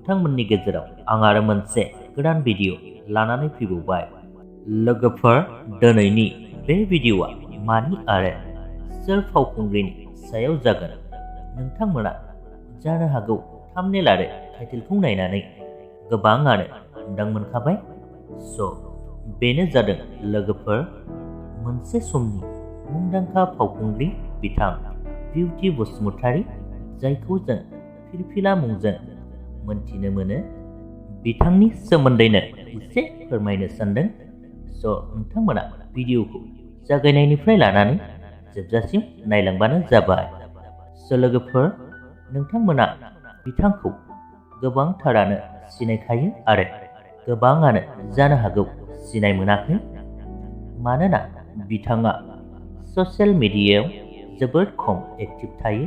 नोंथांमोननि गेजेराव आं आरो मोनसे गोदान भिडिअ लानानै फैबावबाय। लोगोफोर, दिनैनि बे भिडिअआ मानि आरो सोर फावखुंग्रिनि सायाव जागोन? नोंथांमोना जानो हागौ थाम्बनेल आरो टाइटेलखौ नायनानै गोबाङानो हमदां मोनखाबाय। बेनो जादों लोगोफोर, मोनसे समनि मुंदांखा फावखुंग्रि बिथां बिउटि बसुमतारी, जायखौ जों फिरफिला मुंजों मोनथिनो मोनो। बिथांनि सोमोन्दैनो एसे फोरमायनो सानदों। नोंथांमोना भिडिअखौ जागायनायनिफ्राय लानानै जोबजासिम नायलांबानो जाबाय। लोगोफोर, नोंथांमोना बिथांखौ गोबांथारानो सिनायखायो आरो गोबाङानो जानो हागौ सिनाय मोनाखै। मानोना बिथाङा ससियेल मिडियायाव जोबोद खम एक्टिभ थायो।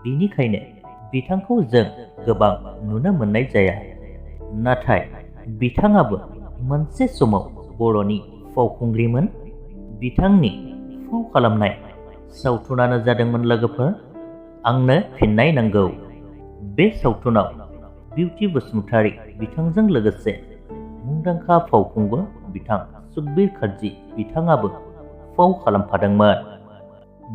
बेनिखायनो बिथांखौ जों गोबां नुनो मोननाय जाया। नाथाय बिथाङाबो मोनसे समाव बर'नि फावखुंग्रिमोन। बिथांनि फाव खालामनाय सावथुनानो जादोंमोन लोगोफोर आंनो फिननाय नांगौ। बे सावथुनाव बिउटि बसुमतारी बिथांजों लोगोसे मुंदांखा फावखुंगुर बिथां सुकबिर कार्जि बिथाङाबो फाव खालामफादोंमोन।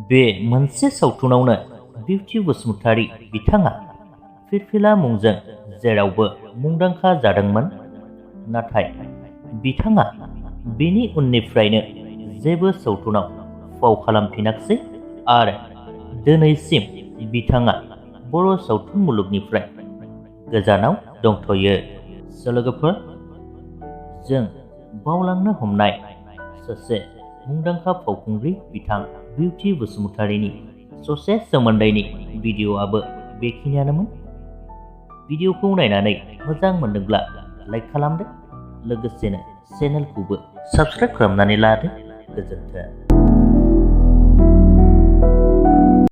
बे मोनसे सावथुनावनो बिउटि बसुमतारी बिथाङा फिरफिला मुंजों जेरावबो मुंदांखा जादोंमोन। नाथाय बिथाङा बेनि उननिफ्रायनो जेबो सावथुनाव फाव खालामफिनाखिसै आरो दिनैसिम बिथाङा बर' सावथुन मुलुगनिफ्राय गोजानाव दंथ'यो। लोगोफोर, जों बावलांनो हमनाय सासे मुंदांखा फावखुंग्रि बिथां बिउटि बसुमतारीनि ससे सोमोन्दैनि भिडिअ'आबो बेखिनियानोमोन। भिडिअ'खौ नायनानै मोजां मोनदोंब्ला लाइक खालामदो, लोगोसेनो चेनेलखौबो साबस्क्राइब खालामनानै लादो। गोजोन्थों।